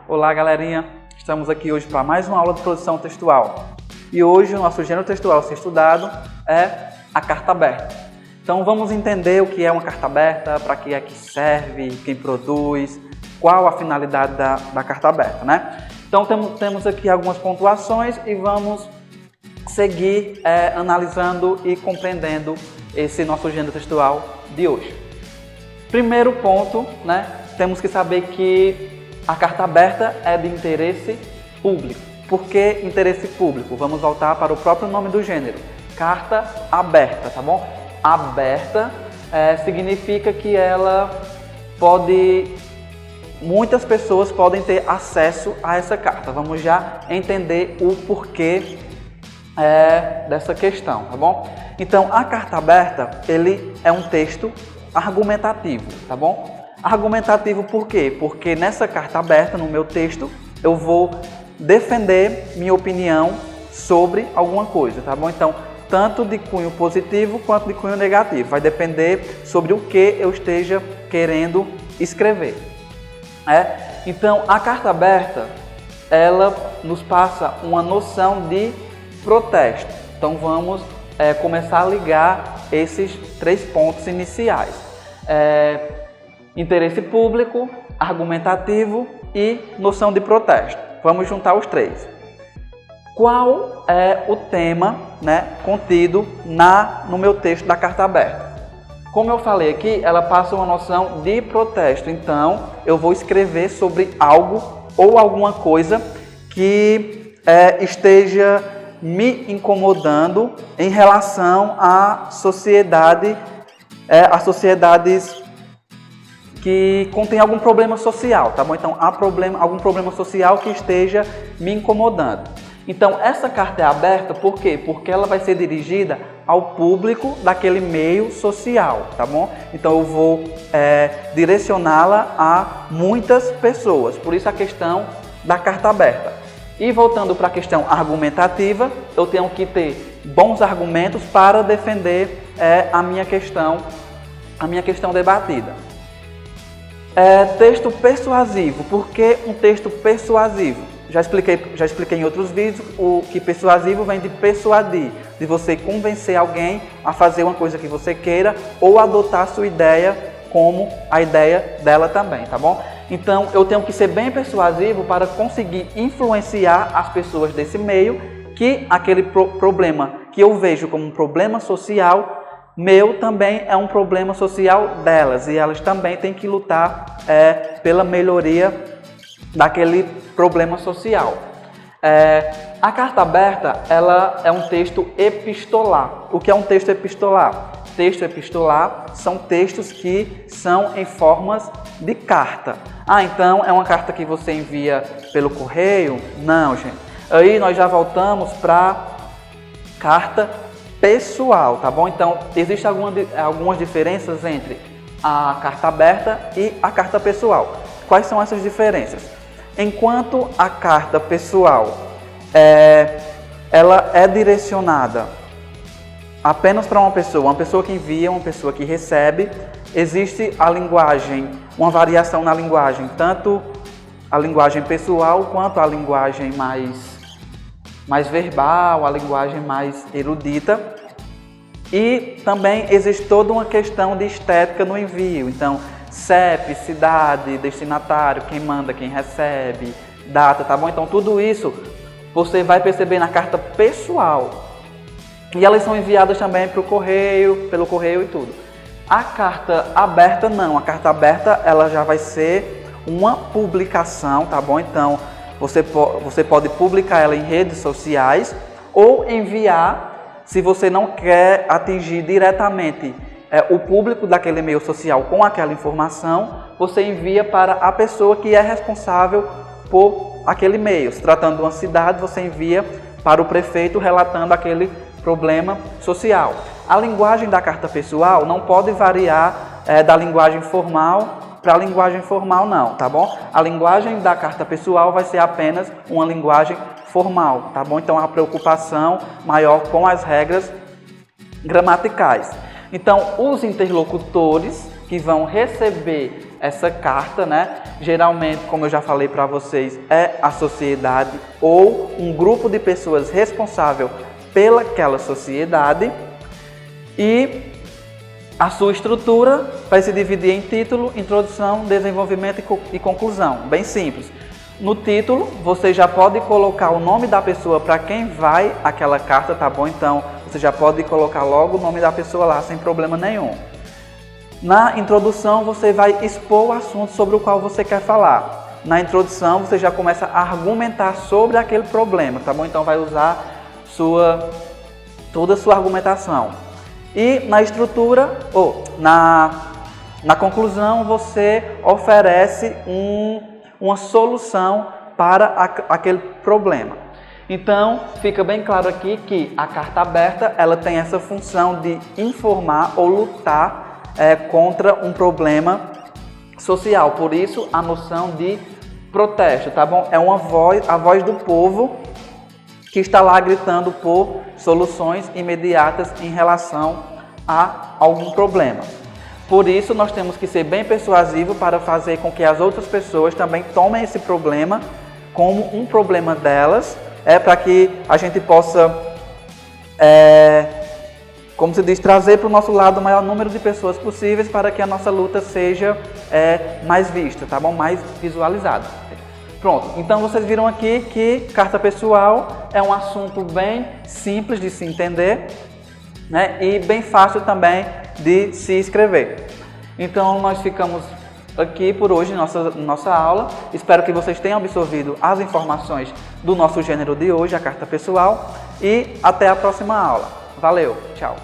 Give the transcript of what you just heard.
Olá, galerinha! Estamos aqui hoje para mais uma aula de produção textual. E hoje o nosso gênero textual a ser estudado é a carta aberta. Então vamos entender o que é uma carta aberta, para que é que serve, quem produz, qual a finalidade da carta aberta, né? Então temos aqui algumas pontuações e vamos seguir analisando e compreendendo esse nosso gênero textual de hoje. Primeiro ponto, né? Temos que saber que a carta aberta é de interesse público. Por que interesse público? Vamos voltar para o próprio nome do gênero. Carta aberta, tá bom? Aberta significa que ela muitas pessoas podem ter acesso a essa carta. Vamos já entender o porquê dessa questão, tá bom? Então, a carta aberta, ele é um texto argumentativo, tá bom? Argumentativo por quê? Porque nessa carta aberta, no meu texto, eu vou defender minha opinião sobre alguma coisa, tá bom? Então, tanto de cunho positivo quanto de cunho negativo. Vai depender sobre o que eu esteja querendo escrever. Então, a carta aberta, ela nos passa uma noção de protesto. Então, vamos começar a ligar esses 3 pontos iniciais. Interesse público, argumentativo e noção de protesto. Vamos juntar os 3. Qual é o tema, contido no meu texto da carta aberta? Como eu falei aqui, ela passa uma noção de protesto. Então, eu vou escrever sobre algo ou alguma coisa que esteja me incomodando em relação à sociedade, a sociedades que contém algum problema social, tá bom? Então, há algum problema social que esteja me incomodando. Então, essa carta é aberta por quê? Porque ela vai ser dirigida ao público daquele meio social, tá bom? Então, eu vou direcioná-la a muitas pessoas, por isso a questão da carta aberta. E voltando para a questão argumentativa, eu tenho que ter bons argumentos para defender a minha questão debatida. Texto persuasivo. Por que um texto persuasivo? Já expliquei em outros vídeos o que persuasivo vem de persuadir, de você convencer alguém a fazer uma coisa que você queira ou adotar a sua ideia como a ideia dela também, tá bom? Então, eu tenho que ser bem persuasivo para conseguir influenciar as pessoas desse meio que aquele problema que eu vejo como um problema social meu também é um problema social delas e elas também têm que lutar pela melhoria daquele problema social. A carta aberta, ela é um texto epistolar. O que é um texto epistolar? Texto epistolar são textos que são em formas de carta. Então é uma carta que você envia pelo correio? Não, gente. Aí nós já voltamos para carta pessoal, tá bom? Então, existem algumas diferenças entre a carta aberta e a carta pessoal. Quais são essas diferenças? Enquanto a carta pessoal ela é direcionada apenas para uma pessoa que envia, uma pessoa que recebe, existe uma variação na linguagem, tanto a linguagem pessoal quanto a linguagem mais verbal, a linguagem mais erudita. E também existe toda uma questão de estética no envio. Então, CEP, cidade, destinatário, quem manda, quem recebe, data, tá bom? Então, tudo isso você vai perceber na carta pessoal. E elas são enviadas também pelo correio e tudo. A carta aberta não. A carta aberta ela já vai ser uma publicação, tá bom? Então, você pode publicar ela em redes sociais ou enviar, se você não quer atingir diretamente o público daquele meio social com aquela informação, você envia para a pessoa que é responsável por aquele meio. Se tratando de uma cidade, você envia para o prefeito relatando aquele problema social. A linguagem da carta pessoal não pode variar da linguagem formal para a linguagem formal não, tá bom? A linguagem da carta pessoal vai ser apenas uma linguagem formal, tá bom? Então, a preocupação maior com as regras gramaticais. Então, os interlocutores que vão receber essa carta, né, geralmente, como eu já falei para vocês, é a sociedade ou um grupo de pessoas responsável pelaquela sociedade, e a sua estrutura vai se dividir em título, introdução, desenvolvimento e conclusão. Bem simples. No título, você já pode colocar o nome da pessoa para quem vai aquela carta, tá bom? Então, você já pode colocar logo o nome da pessoa lá, sem problema nenhum. Na introdução, você vai expor o assunto sobre o qual você quer falar. Na introdução, você já começa a argumentar sobre aquele problema, tá bom? Então, vai usar toda a sua argumentação. E na estrutura, na conclusão, você oferece uma solução para aquele problema. Então, fica bem claro aqui que a carta aberta, ela tem essa função de informar ou lutar contra um problema social. Por isso, a noção de protesto, tá bom? É a voz do povo que está lá gritando por soluções imediatas em relação a algum problema. Por isso, nós temos que ser bem persuasivos para fazer com que as outras pessoas também tomem esse problema como um problema delas, para que a gente possa, como se diz, trazer para o nosso lado o maior número de pessoas possíveis para que a nossa luta seja mais vista, tá bom? Mais visualizada. Pronto, então vocês viram aqui que carta pessoal é um assunto bem simples de se entender, né? E bem fácil também de se escrever. Então nós ficamos aqui por hoje, nossa aula. Espero que vocês tenham absorvido as informações do nosso gênero de hoje, a carta pessoal, e até a próxima aula. Valeu, tchau!